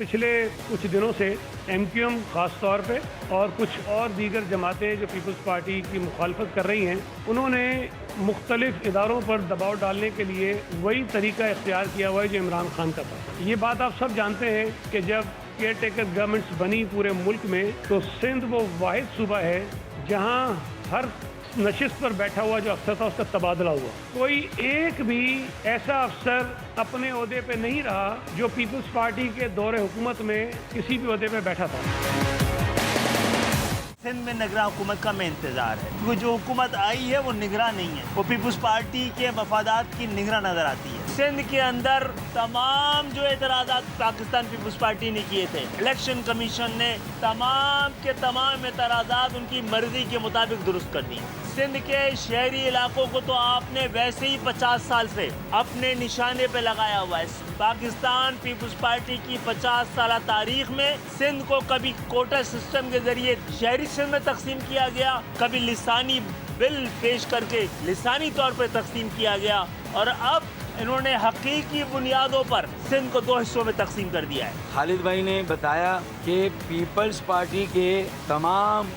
पिछले कुछ दिनों से MQM ख़ास तौर पे और कुछ और दीगर जमातें जो पीपल्स पार्टी की मुखालफत कर रही हैं, उन्होंने मुख्तलिफ इदारों पर दबाव डालने के लिए वही तरीका इख्तियार किया हुआ है जो इमरान खान का था। ये बात आप सब जानते हैं कि जब केयर टेकर गवर्नमेंट्स बनी पूरे मुल्क में तो सिंध वो वाहिद सूबा है जहाँ हर नशिस्त पर बैठा हुआ जो अफसर था उसका तबादला हुआ। कोई एक भी ऐसा अफसर अपने ओहदे पे नहीं रहा जो पीपल्स पार्टी के दौरे हुकूमत में किसी भी ओहदे पे बैठा था। सिंध में निगरान हुकूमत का हमें इंतजार है, क्योंकि जो हुकूमत आई है वो निगरान नहीं है, वो पीपल्स पार्टी के मफादात की निगरान नजर आती है। सिंध के अंदर तमाम जो एतराज़ात पाकिस्तान पीपल्स पार्टी ने किए थे, इलेक्शन कमीशन ने तमाम के तमाम एतराज़ात उनकी मर्जी के मुताबिक दुरुस्त कर दिए। सिंध के शहरी इलाकों को तो आपने वैसे ही 50 साल से अपने निशाने पे लगाया हुआ है। पाकिस्तान पीपल्स पार्टी की 50 साल तारीख में सिंध को कभी कोटा सिस्टम के जरिए शहरी सिंध में तकसीम किया गया, कभी लिसानी बिल पेश करके लिसानी तौर पर तकसीम किया गया, और अब इन्होंने हकीकी बुनियादों पर सिंध को 2 हिस्सों में तकसीम कर दिया है। खालिद भाई ने बताया कि पीपल्स पार्टी के तमाम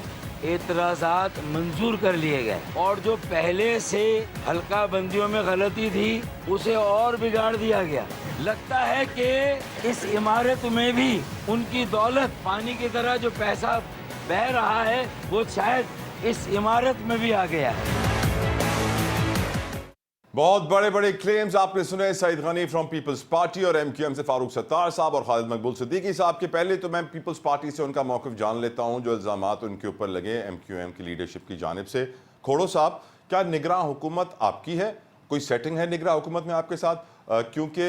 एतराज़ात मंजूर कर लिए गए और जो पहले से हल्का बंदियों में गलती थी उसे और बिगाड़ दिया गया। लगता है कि इस इमारत में भी उनकी दौलत, पानी की तरह जो पैसा बह रहा है वो शायद इस इमारत में भी आ गया है। बहुत बड़े बड़े क्लेम्स आपने सुने Saeed Ghani from People's Party और MQM से फारूक सत्तार साहब और खालिद मकबूल सिद्दीकी साहब के। पहले तो मैं पीपल्स पार्टी से उनका मौक़िफ़ जान लेता हूं जो इल्ज़ामात उनके ऊपर लगे MQM की लीडरशिप की जानिब से। खोड़ो साहब, क्या निगरान हुकूमत आपकी है? कोई सेटिंग है निगरान हुकूमत में आपके साथ? क्योंकि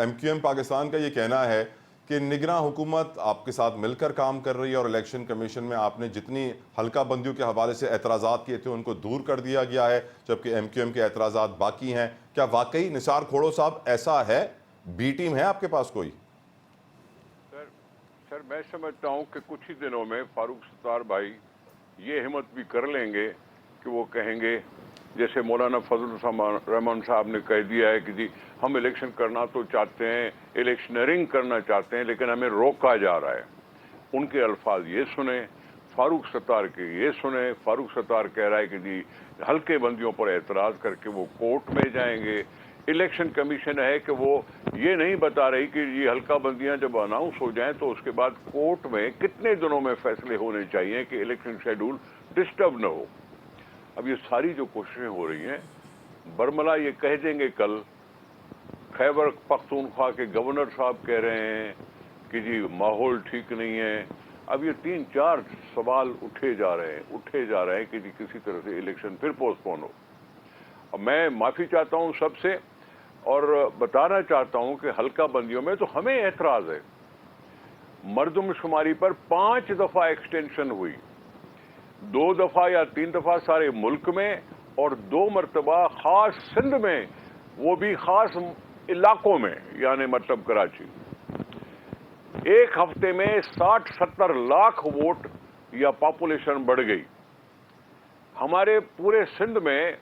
MQM पाकिस्तान का ये कहना है कि निगरान हुकूमत आपके साथ मिलकर काम कर रही है और इलेक्शन कमीशन में आपने जितनी हल्का बंदियों के हवाले से एतराज़ात किए थे उनको दूर कर दिया गया है, जबकि MQM के एतराज़ात बाकी हैं। क्या वाकई निसार खोड़ो साहब ऐसा है? बी टीम है आपके पास कोई? सर मैं समझता हूं कि कुछ ही दिनों में फारूक सत्तार भाई ये हिम्मत भी कर लेंगे कि वो कहेंगे, जैसे मौलाना फजल रहमान साहब ने कह दिया है कि जी हम इलेक्शन करना तो चाहते हैं, इलेक्शनरिंग करना चाहते हैं, लेकिन हमें रोका जा रहा है। उनके अल्फाज ये सुने, फारूक सत्तार के ये सुने। फारूक सत्तार कह रहा है कि जी हल्के बंदियों पर एतराज़ करके वो कोर्ट में जाएंगे। इलेक्शन कमीशन है कि वो ये नहीं बता रही कि ये हल्का बंदियां जब अनाउंस हो जाएं तो उसके बाद कोर्ट में कितने दिनों में फैसले होने चाहिए कि इलेक्शन शेड्यूल डिस्टर्ब न हो। अब ये सारी जो कोशिशें हो रही हैं, बरमला ये कह देंगे कल, खैबर पख्तूनख्वा के गवर्नर साहब कह रहे हैं कि जी माहौल ठीक नहीं है। अब ये 3-4 सवाल उठे जा रहे हैं कि जी किसी तरह से इलेक्शन फिर पोस्टपोन हो। अब मैं माफ़ी चाहता हूँ सबसे और बताना चाहता हूँ कि हल्का बंदियों में तो हमें एतराज़ है। मर्दमशुमारी पर 5 दफ़ा एक्सटेंशन हुई, 2 दफ़ा या 3 दफ़ा सारे मुल्क में और 2 मरतबा ख़ास सिंध में, वो भी ख़ास इलाकों में, यानी मतलब कराची। एक हफ्ते में 60-70 लाख वोट या पॉपुलेशन बढ़ गई। हमारे पूरे सिंध में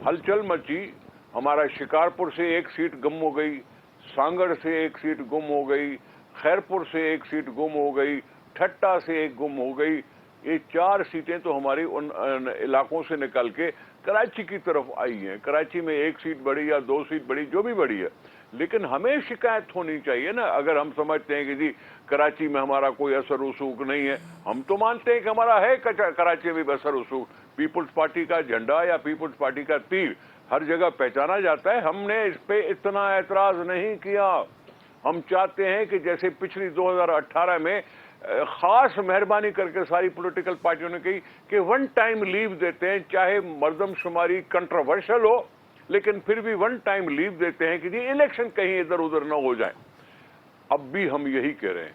हलचल मची। हमारा शिकारपुर से 1 सीट गुम हो गई, सांगड़ से 1 सीट गुम हो गई, खैरपुर से 1 सीट गुम हो गई, ठट्टा से 1 गुम हो गई। ये 4 सीटें तो हमारी उन इलाकों से निकल के कराची की तरफ आई हैं। कराची में 1 सीट बढ़ी या 2 सीट बढ़ी, जो भी बढ़ी है, लेकिन हमें शिकायत होनी चाहिए ना। अगर हम समझते हैं कि जी कराची में हमारा कोई असर रसूख नहीं है, हम तो मानते हैं कि हमारा है कराची में भी असर रसूख। पीपल्स पार्टी का झंडा या पीपल्स पार्टी का तीर हर जगह पहचाना जाता है। हमने इस पे इतना एतराज नहीं किया। हम चाहते हैं कि जैसे पिछली 2018 में खास मेहरबानी करके सारी पॉलिटिकल पार्टियों ने कही कि 1 टाइम लीव देते हैं, चाहे मर्दमशुमारी कंट्रोवर्शियल हो, लेकिन फिर भी 1 टाइम लीव देते हैं कि जी इलेक्शन कहीं इधर उधर ना हो जाए। अब भी हम यही कह रहे हैं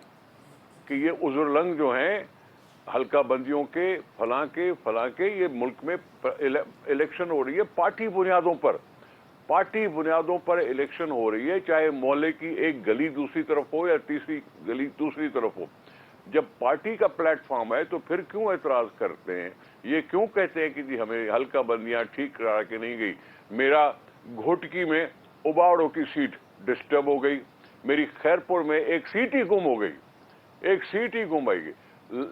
कि ये उज़ुरलंग जो हैं हल्का बंदियों के फलां के ये मुल्क में इलेक्शन हो रही है पार्टी बुनियादों पर इलेक्शन हो रही है, चाहे मोहल्ले की एक गली दूसरी तरफ हो या तीसरी गली दूसरी तरफ हो। जब पार्टी का प्लेटफॉर्म है तो फिर क्यों एतराज करते हैं? ये क्यों कहते हैं कि जी हमें हल्का बंदियां ठीक करा के नहीं गई? मेरा घोटकी में उबाड़ों की सीट डिस्टर्ब हो गई, मेरी खैरपुर में 1 सीट ही गुम हो गई। एक सीट ही घुमाई।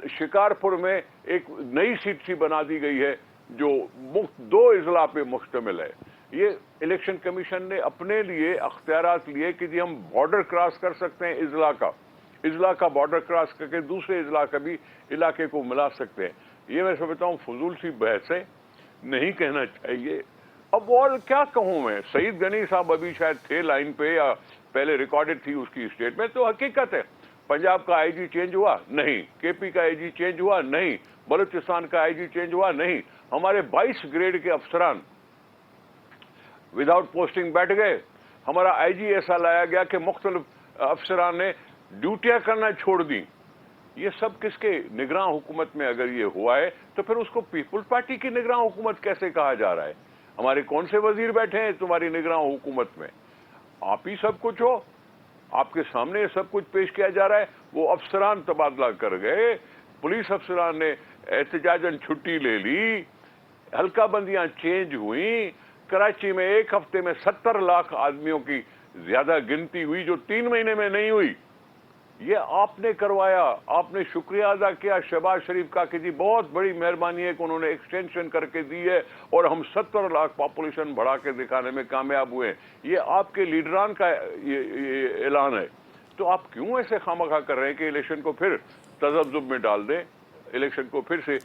शिकारपुर में एक नई सीट सी बना दी गई है जो मुफ्त 2 अजला पे मुश्तमिल है। ये इलेक्शन कमीशन ने अपने लिए अख्तियारात लिए कि जी हम बॉर्डर क्रॉस कर सकते हैं, इजला का बॉर्डर क्रॉस करके दूसरे इजला का भी इलाके को मिला सकते हैं। ये मैं समझता हूँ फजूल सी बहस है, नहीं कहना चाहिए। अब और क्या कहूँ मैं, सईद गनी साहब अभी शायद थे लाइन पे या पहले रिकॉर्डेड थी उसकी स्टेटमेंट, तो हकीकत है पंजाब का आईजी चेंज हुआ नहीं, केपी का आईजी चेंज हुआ नहीं, बलूचिस्तान का आईजी चेंज हुआ नहीं, हमारे 22 ग्रेड के अफसरान विदाउट पोस्टिंग बैठ गए, हमारा आईजी ऐसा लाया गया कि मुख्तलिफ अफसरान ने ड्यूटियां करना छोड़ दी। ये सब किसके निगरान हुकूमत में अगर ये हुआ है तो फिर उसको पीपुल्स पार्टी की निगरान हुकूमत कैसे कहा जा रहा है? हमारे कौन से वजीर बैठे हैं तुम्हारी निगरान हुकूमत में? आप ही सब कुछ हो, आपके सामने सब कुछ पेश किया जा रहा है। वो अफसरान तबादला कर गए, पुलिस अफसरान ने एहतजाजन छुट्टी ले ली, हल्का बंदियां चेंज हुई, कराची में एक हफ्ते में 70 लाख आदमियों की ज्यादा गिनती हुई जो 3 महीने में नहीं हुई। ये आपने करवाया, आपने शुक्रिया अदा किया शहबाज शरीफ का कि जी बहुत बड़ी मेहरबानी है कि उन्होंने एक्सटेंशन करके दी है और हम 70 लाख पॉपुलेशन बढ़ा के दिखाने में कामयाब हुए। ये आपके लीडरान का ये ऐलान है, तो आप क्यों ऐसे खामखा कर रहे हैं कि इलेक्शन को फिर तजब्जुब में डाल दें, इलेक्शन को फिर से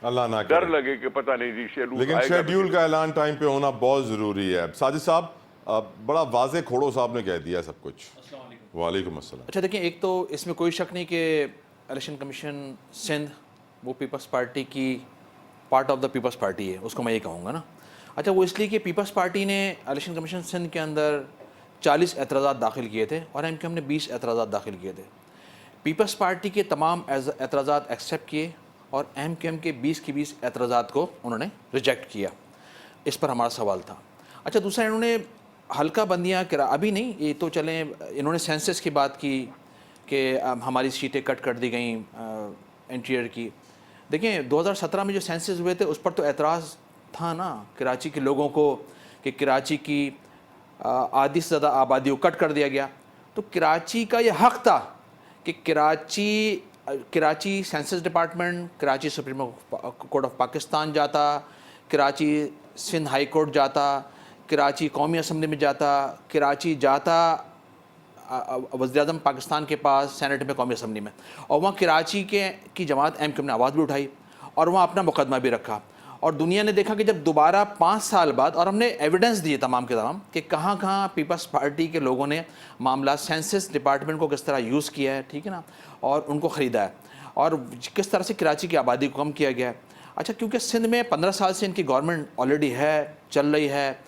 डर लगे कि पता नहीं जी शेड्यूल। लेकिन शेड्यूल का ऐलान टाइम पे होना बहुत जरूरी है। साजिद साहब, बड़ा वाज़ेह खोड़ो साहब ने कह दिया सब कुछ। वालेकुम अस्सलाम। अच्छा देखिए, एक तो इसमें कोई शक नहीं कि इलेक्शन कमीशन सिंध वो पीपल्स पार्टी की part of the People's Party है, उसको मैं ये कहूँगा ना। अच्छा, वो इसलिए कि पीपल्स पार्टी ने इलेक्शन कमीशन सिंध के अंदर 40 एतराज़ात दाखिल किए थे और एमक्यूएम ने 20 एतराज़ात दाखिल किए थे। पीपल्स पार्टी के तमाम एतराज़ात एक्सेप्ट किए और एमक्यूएम के 20 की 20 एतराज़ात को उन्होंने रिजेक्ट किया। इस पर हमारा सवाल था। अच्छा, दूसरा इन्होंने हल्का बंदियाँ अभी नहीं, ये तो चलें, इन्होंने सेंसस की बात की कि हमारी सीटें कट कर दी गई इंटीरियर की। देखें 2017 में जो सेंसस हुए थे उस पर तो एतराज़ था ना कराची के लोगों को कि कराची की आधी से ज़्यादा आबादी को कट कर दिया गया। तो कराची का ये हक़ था कि Karachi census department, Karachi supreme court of Pakistan जाता, कराची सिंध हाई कोर्ट जाता, कराची कौमी असम्बली में जाता, कराची जाता वज़ीर-ए-आज़म पाकिस्तान के पास सेनेट में, कौमी असम्बली में, और वहाँ कराची की जमात एमक्यूएम ने आवाज़ भी उठाई और वहाँ अपना मुकदमा भी रखा। और दुनिया ने देखा कि जब दोबारा 5 साल बाद, और हमने एविडेंस दिए तमाम के तमाम कि कहाँ कहाँ पीपल्स पार्टी के लोगों ने मामला सेंसस डिपार्टमेंट को किस तरह यूज़ किया है, ठीक है ना, और उनको ख़रीदा है और किस तरह से कराची की आबादी को कम किया गया है। अच्छा, क्योंकि सिंध में 15 साल से इनकी गवर्नमेंट ऑलरेडी है, चल रही है,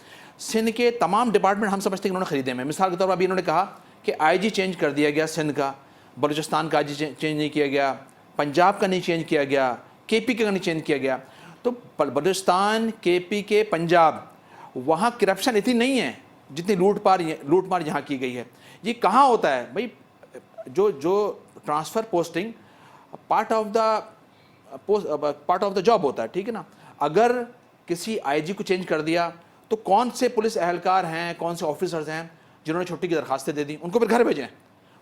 सिंध के तमाम डिपार्टमेंट हम समझते हैं कि उन्होंने ख़रीदे में। मिसाल के तौर पर अभी इन्होंने कहा कि आईजी चेंज कर दिया गया सिंध का, बलूचिस्तान का आईजी चेंज नहीं किया गया, पंजाब का नहीं चेंज किया गया, केपी का नहीं चेंज किया गया। तो बलूचिस्तान, केपी के, पंजाब, वहाँ करप्शन इतनी नहीं है जितनी लूटमार यहाँ की गई है। ये कहाँ होता है भाई? जो transfer posting part of the job होता है, ठीक है ना। अगर किसी आईजी को चेंज कर दिया तो कौन से पुलिस एहलकार हैं, कौन से ऑफिसर्स हैं जिन्होंने छुट्टी की दरखास्तें दे दी, उनको फिर घर भेजें?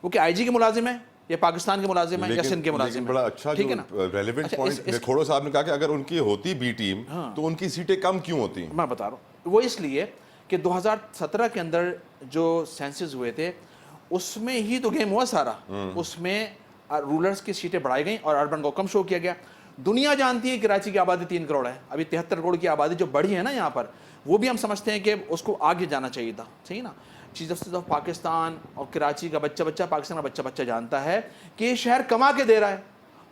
वो कि आईजी के मुलाजिम है या पाकिस्तान के मुलाजिम है या सिंध के मुलाजिम है? बड़ा अच्छा जो रेलेवेंट पॉइंट खोड़ो साहब ने कहा कि अगर उनकी होती बी टीम तो उनकी सीटें कम क्यों होती? मैं बता रहा हूँ, वो इसलिए कि 2017 के अंदर जो सेंसस हुए थे उसमें ही तो गेम हुआ सारा। उसमें रूलर्स की सीटें बढ़ाई गई और अर्बन को कम शो किया गया। दुनिया जानती है कराची की आबादी 3 करोड़ है, अभी 73 करोड़ की आबादी जो बढ़ी है ना यहाँ पर, वो भी हम समझते हैं कि उसको आगे जाना चाहिए था, सही ना। चीफ जस्टिस ऑफ पाकिस्तान और कराची का बच्चा पाकिस्तान का बच्चा जानता है कि ये शहर कमा के दे रहा है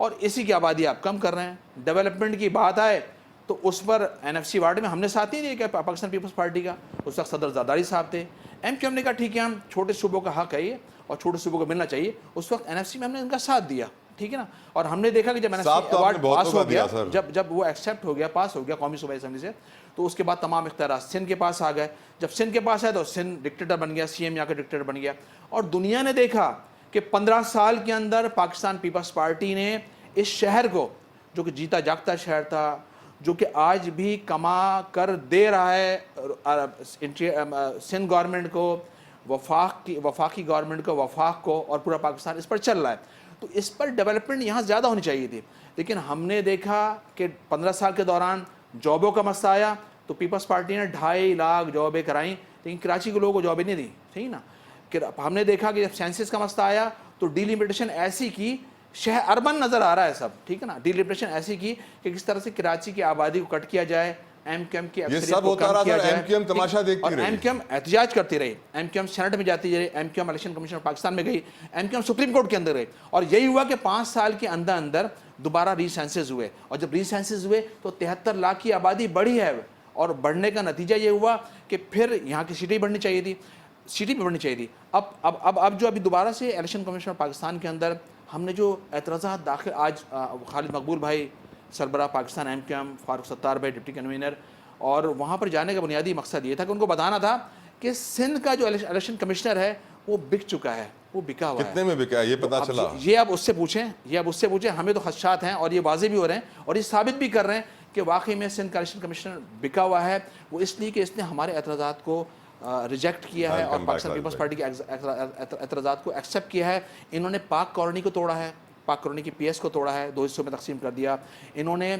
और इसी की आबादी आप कम कर रहे हैं। डेवलपमेंट की बात आए तो उस पर NFC वार्ड में हमने साथ नहीं दिया क्या पाकिस्तान पीपल्स पार्टी का, उस वक्त सदर ज़रदारी साहब थे। एमक्यूएम ने कहा ठीक है, हम छोटे सूबों का हक है ये और छोटे सूबों को मिलना चाहिए। उस वक्त NFC में हमने इनका साथ दिया, ठीक है ना। और हमने देखा कि जब NFC अवार्ड पास हो गया, जब वो एक्सेप्ट हो गया, पास हो गया कौमी सूबाई असम्बली से, तो उसके बाद तमाम इख्तियार सिंध के पास आ गए। जब सिंध के पास आए तो सिंध डिक्टेटर बन गया, CM यहाँ का डिक्टेटर बन गया। और दुनिया ने देखा कि 15 साल के अंदर पाकिस्तान पीपल्स पार्टी ने इस शहर को, जो कि जीता जागता शहर था, जो कि आज भी कमा कर दे रहा है सिंध गवर्नमेंट को, वफाकी गवर्नमेंट को, वफाक को, और पूरा पाकिस्तान इस पर चल रहा है। تو اس پر ڈیولپمنٹ یہاں زیادہ ہونی چاہیے تھی. لیکن ہم نے دیکھا کہ 15 سال کے دوران جابوں کا مسئلہ آیا تو پیپلز پارٹی نے 2.5 لاکھ جابیں کرائیں, لیکن کراچی کے لوگوں کو جابیں نہیں دیں. ٹھیک نا. کہ ہم نے دیکھا کہ جب سینسس کا مسئلہ آیا تو ڈیلیمیٹیشن ایسی کی, شہر اربن نظر آ رہا ہے سب, ٹھیک ہے نا, ڈیلیمیٹیشن ایسی کی کہ کس طرح سے کراچی کی آبادی کو کٹ کیا جائے, ایم کیو ایم کی اکثریت کو کم کیا جائے, ایم کیو ایم تماشا دیکھتی رہی, اور ایم کیو ایم احتجاج کرتی رہی, ایم کیو ایم سینٹ میں جاتی رہی, M Q M election commission Pakistan میں گئی, M Q M supreme court کے اندر گئی, اور یہی ہوا کہ 5 سال کے اندر اندر دوبارہ ری سینسز ہوئے, اور جب ری سینسز ہوئے تو 73 لاکھ کی آبادی بڑھی ہے, اور بڑھنے کا نتیجہ یہ ہوا کہ پھر یہاں کی سیٹیں بڑھنی چاہیے تھی, سیٹیں بھی بڑھنی چاہیے تھی. اب جو ابھی دوبارہ سے الیکشن کمیشن پاکستان کے اندر ہم نے جو اعتراضات داخل, آج خالد مقبول بھائی سربراہ Pakistan M Q M, Farooq Sattar بھائی ڈپٹی کنوینر, اور وہاں پر جانے کا بنیادی مقصد یہ تھا کہ ان کو بتانا تھا کہ سندھ کا جو الیکشن کمشنر ہے وہ بک چکا ہے, وہ بکا ہوا ہے. کتنے میں بکا ہے یہ پتا چلا؟ یہ اب اس سے پوچھیں, ہمیں تو خدشات ہیں اور یہ واضح بھی ہو رہے ہیں اور یہ ثابت بھی کر رہے ہیں کہ واقعی میں سندھ کا الیکشن کمشنر بکا ہوا ہے. وہ اس لیے کہ اس نے ہمارے اعتراضات کو ریجیکٹ کیا ہے اور پاکستان پیپلز پارٹی کے اعتراضات کو ایکسیپٹ کیا ہے. انہوں نے پاک کالونی کو توڑا ہے, پاک کالونی کی پی ایس کو توڑا ہے, 2 حصوں میں تقسیم کر دیا. انہوں نے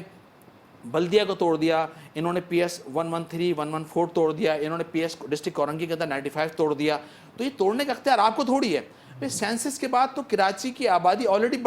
بلدیہ کو توڑ دیا, انہوں نے پی ایس 113 114 توڑ دیا, انہوں نے پی ایس ڈسٹرکٹ کورنگی کے اندر 95 توڑ دیا. تو یہ توڑنے کا اختیار آپ کو تھوڑی ہے. سینسس کے بعد تو کراچی کی آبادی آلریڈی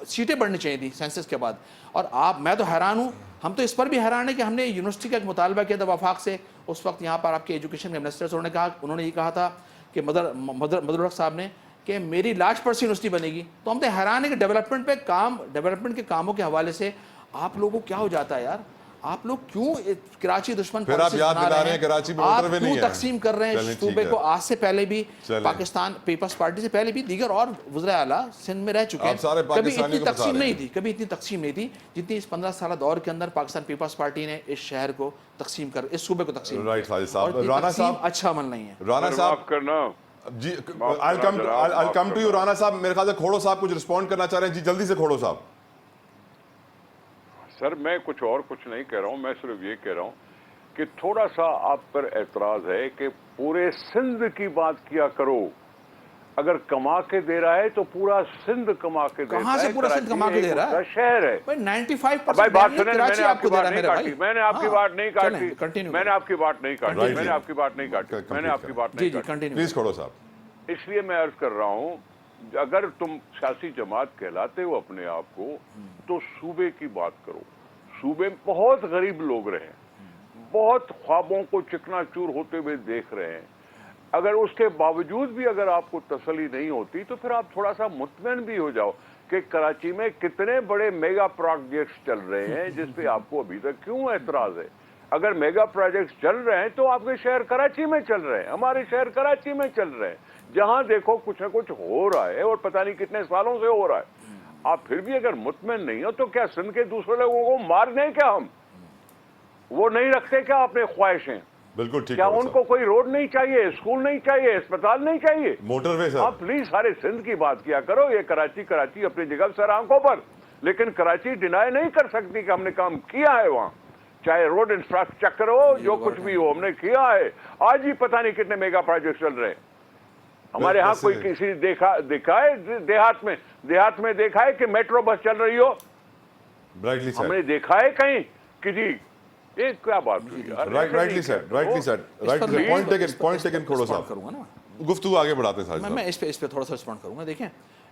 سیٹیں بڑھنی چاہیے تھی سینسس کے بعد, اور میں تو حیران ہوں. ہم تو اس پر بھی حیران ہیں کہ ہم نے یونیورسٹی کا ایک مطالبہ کیا تھا وفاق سے, اس وقت یہاں پر آپ کے ایجوکیشن کے منسٹر انہوں نے یہ کہا تھا کہ مدر الحق صاحب نے کہ میری لارج پرسی یونیورسٹی بنے گی. تو ہم تو حیران ہیں کہ ڈیولپمنٹ کے کاموں کے حوالے سے آپ لوگوں کو کیا ہو جاتا ہے یار, آپ لوگ کیوں کراچی دشمن پھر آپ یاد دلا رہے ہیں کراچی میں موٹر وے نہیں ہے, تقسیم کر رہے ہیں صوبے کو. آج سے پہلے بھی پاکستان پیپلز پارٹی سے پہلے بھی دیگر اور وزراء اعلیٰ سندھ میں رہ چکے ہیں, کبھی اتنی تقسیم نہیں تھی جتنی اس 15 سالہ دور کے اندر پاکستان پیپلز پارٹی نے اس شہر کو تقسیم کر, اس صوبے کو تقسیم. رائٹ خالد صاحب. رانا صاحب اچھا عمل نہیں ہے. رانا صاحب کرنا جی, I'll come to you Rana صاحب. میرے خیال سے کھوڑو صاحب کچھ رسپونڈ کرنا چاہ رہے ہیں. جی جلدی سے کھوڑو صاحب. سر میں کچھ نہیں کہہ رہا ہوں, میں صرف یہ کہہ رہا ہوں کہ تھوڑا سا آپ پر اعتراض ہے کہ پورے سندھ کی بات کیا کرو. اگر کما کے دے رہا ہے تو پورا سندھ کما کے دے رہا ہے. کہاں سے پورا سندھ کما کے دے رہا ہے؟ شہر ہے. 95% بات سنیں, میں نے آپ کی بات نہیں کاٹی, میں نے آپ کی بات نہیں کاٹی. پلیز کھوڑو صاحب. اس لیے میں عرض کر رہا ہوں, اگر تم سیاسی جماعت کہلاتے ہو اپنے آپ کو تو صوبے کی بات کرو. صوبے میں بہت غریب لوگ رہے, بہت خوابوں کو چکنا چور ہوتے ہوئے دیکھ رہے ہیں. اگر اس کے باوجود بھی اگر آپ کو تسلی نہیں ہوتی تو پھر آپ تھوڑا سا مطمئن بھی ہو جاؤ کہ کراچی میں کتنے بڑے میگا پروجیکٹس چل رہے ہیں جس پہ آپ کو ابھی تک کیوں اعتراض ہے. اگر میگا پروجیکٹس چل رہے ہیں تو آپ کے شہر کراچی میں چل رہے ہیں, ہمارے شہر کراچی میں چل رہے ہیں, جہاں دیکھو کچھ نہ کچھ ہو رہا ہے اور پتہ نہیں کتنے سالوں سے ہو رہا ہے. آپ پھر بھی اگر مطمئن نہیں ہو تو کیا سندھ کے دوسرے لوگوں کو مار دیں کیا ہم؟ وہ نہیں رکھتے کیا اپنے خواہشیں؟ بالکل ٹھیک. کیا ان کو کوئی روڈ نہیں چاہیے, اسکول نہیں چاہیے, اسپتال نہیں چاہیے, موٹر وے؟ آپ پلیز سارے سندھ کی بات کیا کرو. یہ کراچی اپنی جگہ سر آنکھوں پر, لیکن کراچی ڈینائی نہیں کر سکتی کہ ہم نے کام کیا ہے وہاں, چاہے روڈ انفراسٹرکچر ہو, جو کچھ بھی ہو, ہم نے کیا ہے. آج ہی پتہ نہیں کتنے میگا پروجیکٹ چل رہے ہیں. ہمارے ہاں کوئی کسی دیکھا ہے دیہات میں دیکھا ہے کہ میٹرو بس چل رہی ہو؟ ہم نے دیکھا ہے کہیں کہ جی یہ کیا بات ہوئی؟ Rightly said. Point taken Khuhro صاحب. گفتگو آگے بڑھاتے ہیں. میں اس پہ تھوڑا سا رسپونڈ کروں گا. دیکھیں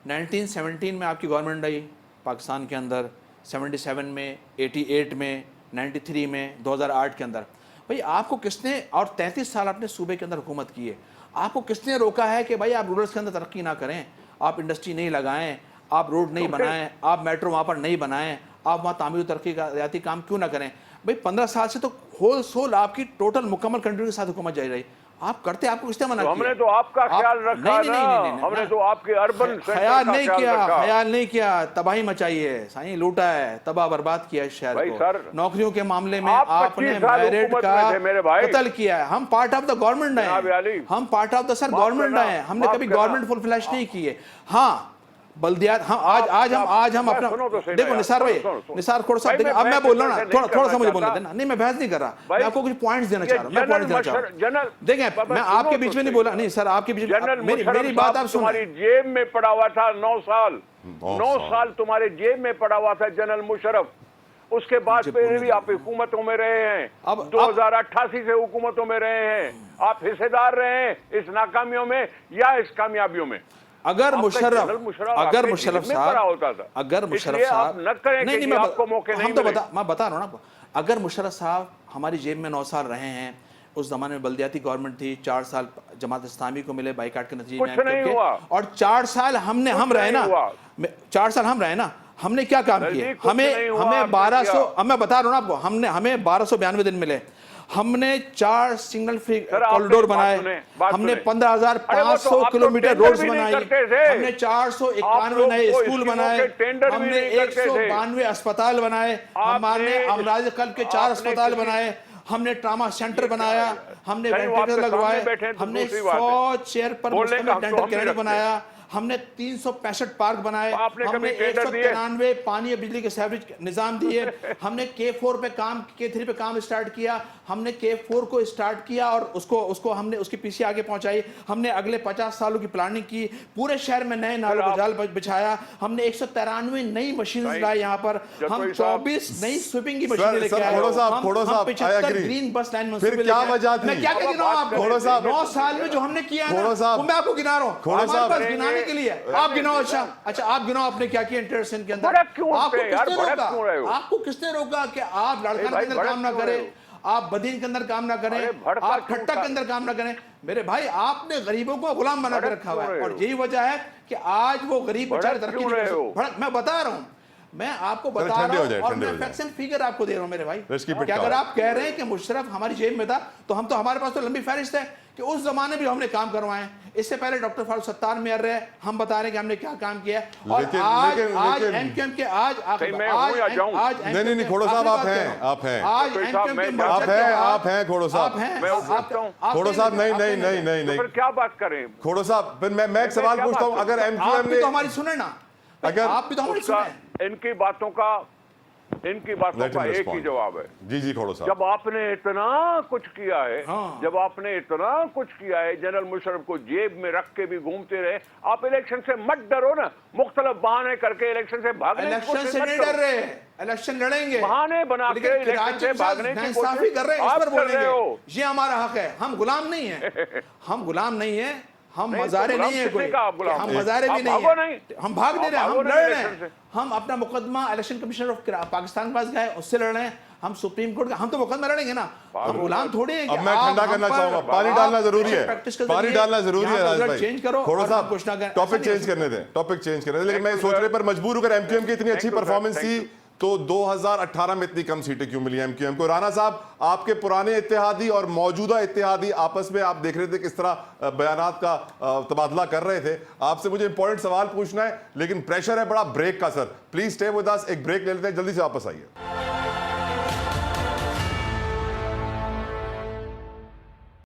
1917 میں آپ کی گورنمنٹ آئی پاکستان کے اندر, 77 میں, 88 میں, 93 میں, 2008 کے اندر. بھائی آپ کو کس نے, اور 33 سال آپ نے صوبے کے اندر حکومت کی ہے, آپ کو کس نے روکا ہے کہ بھائی آپ رورلز کے اندر ترقی نہ کریں, آپ انڈسٹری نہیں لگائیں, آپ روڈ نہیں بنائیں, آپ میٹرو وہاں پر نہیں بنائیں, آپ وہاں تعمیر و ترقی کا ریاتی کام کیوں نہ کریں؟ بھائی 15 سال سے تو ہول سول آپ کی ٹوٹل مکمل کنٹری کے ساتھ حکومت جاری رہی. آپ کرتے, آپ کو کس نے منع کیا؟ ہم نے تو آپ کا خیال رکھا نا, ہم نے تو آپ کے اربن خیال نہیں کیا, تباہی مچائی ہے سائیں, لوٹا ہے, تباہ برباد کیا ہے شہر کو. نوکریوں کے معاملے میں آپ نے میرٹ کا قتل کیا ہے. ہم پارٹ آف دا گورنمنٹ ہیں, ہم part of the sir government ہیں, ہم نے کبھی گورنمنٹ فل فلیش نہیں کی ہے. ہاں بلدیات, ہم آج ہم اپنا دیکھو نثار بھائی, نثار کھوڑ صاحب دیکھیں, اب میں بول رہا ہوں نا, تھوڑا سا مجھے بولنے دینا. نہیں میں بحث نہیں کر رہا, میں آپ کو کچھ پوائنٹس دینا چاہ رہا ہوں. دیکھیں میں آپ کے بیچ میں نہیں بولا, نہیں سر آپ کے بیچ میں, میری بات آپ سنیں. تمہاری جیب میں پڑا ہوا تھا 9 سال, 9 साल तुम्हारे जेब में पड़ा हुआ था जनरल मुशर्रफ, उसके बाद फिर भी आप हुकूमतों में रहे हैं, अब 2088 से हुकूमतों में रहे हैं, आप हिस्सेदार रहे हैं इस नाकामियों में या इस कामयाबियों में। अगर मुशर्रफ साहब, मैं बता रहा हूँ ना, अगर मुशर्रफ साहब हमारी जेब में 9 साल रहे हैं, उस जमाने में बल्दियाती गवर्नमेंट थी, 4 साल जमात इस्लामी को मिले बाइकाट के नतीजे में, कुछ नहीं हुआ, और 4 साल हम रहे ना, 4 साल हम रहे ना, हमने क्या काम किए? हमें 1200, अब मैं बता रहा हूँ ना आपको, हमें 1292 दिन मिले, हमने 4 सिग्नल फ्री कॉरिडोर बनाए, हमने 15,500 किलोमीटर रोड्स बनाई, हमने 491 नए स्कूल बनाए, हमने 192 अस्पताल बनाए, हमने अमराज कल्ब के 4 अस्पताल बनाए, हमने ट्रामा सेंटर बनाया, हमने वेंटिलेटर लगवाए, हमने 100 चेयर पर मुश्तमिल डेंटल क्लिनिक बनाया, हमने 365 पार्क बनाए, हमने 193 पानी और बिजली के सीवरेज निजाम दिए, हमने K4 पे काम, K3 पे काम स्टार्ट किया, हमने K4 को स्टार्ट किया और उसको हमने उसकी पीछे आगे पहुंचाई, हमने अगले 50 सालों की प्लानिंग की, पूरे शहर में नए नालों को जाल बिछाया, हमने 193 नई मशीन लाई यहाँ पर, हम 24 नई स्वीपिंग की मशीनें लेके आए, हम 75 ग्रीन बस लाइन मुंसिपल, मैं क्या कह रहा हूँ आपको, 9 साल में जो हमने किया है ना, वो मैं आपको गिना रहा हूँ, हमारे पास गिनाने के लिए आप गिनाओ। अच्छा आप गिनाओ आपने क्या किया इंटरसेन के अंदर, आपको किसने रोका कि आप लड़का के अंदर काम ना करें, आप बदीन के अंदर काम ना करें, आप ठट्टा के अंदर काम ना करें? मेरे भाई, आपने गरीबों को गुलाम बना के रखा हुआ है, और यही वजह है कि आज वो गरीब बेचारे तरक्की नहीं कर सकते। मैं बता रहा हूँ, मैं आपको बता रहा हूँ, और मैं फैक्ट्स एंड फिगर आपको दे रहा हूँ मेरे भाई, कि अगर आप कह रहे हैं कि मुशर्रफ हमारी जेब में था, तो हमारे पास तो लंबी फहरिस्त है कि उस जमाने भी हमने काम करवाए। इससे पहले डॉक्टर फारूक सत्तार मेयर रहे, हम बता रहे हैं कि हमने क्या काम किया, और आज एमक्यूएम के आज नहीं खोड़ो साहब, आप हैं खोड़ो साहब, नहीं फिर क्या बात करें खोड़ो साहब, फिर मैं एक सवाल पूछता हूँ, अगर एमक्यूएम ने, तो हमारी सुने ना, अगर आप भी तो हमारी सुने, इनकी बातों का एक ही जवाब है। जी खोड़ो साहब, जब आपने इतना कुछ किया है, जब आपने इतना कुछ किया है, जनरल मुशर्रफ को जेब में रख के भी घूमते रहे, आप इलेक्शन से मत डरो ना, मुख्तलिफ बहाने करके इलेक्शन से भागने की कोशिश इलेक्शन से नहीं डर रहे, इलेक्शन लड़ेंगे, बहाने बना के इलेक्शन से भागने की कोशिश कर रहे हैं, इस पर बोलेंगे, ये हमारा हक है, हम गुलाम नहीं है, हम गुलाम नहीं है, हम मजारे नहीं है कोई, हम मजारे भी नहीं है, हम भाग नहीं रहे, हम लड़ रहे हैं, हम अपना मुकदमा इलेक्शन कमीशनर ऑफ पाकिस्तान के पास गए, उससे लड़ रहे हैं, हम सुप्रीम कोर्ट का, हम तो मुकदमा लड़ेंगे ना, हम गुलाम थोड़ी है। अब मैं ठंडा करना चाहूंगा, पानी डालना जरूरी है, पानी डालना जरूरी है राज भाई, चेंज करो थोड़ा सा टॉपिक चेंज करने दें, लेकिन मैं सोचने पर मजबूर हूं, अगर एमक्यूएम की इतनी अच्छी परफॉर्मेंस थी तो 2018 में इतनी कम सीटें क्यों मिली एमक्यूएम को? राना साहब, आपके पुराने इत्तेहादी और मौजूदा इत्तेहादी आपस में आप देख रहे थे किस तरह बयानात का तबादला कर रहे थे, आपसे मुझे इंपॉर्टेंट सवाल पूछना है, लेकिन प्रेशर है बड़ा ब्रेक का। Sir please stay with us, एक ब्रेक ले लेते हैं, जल्दी से वापस आइए।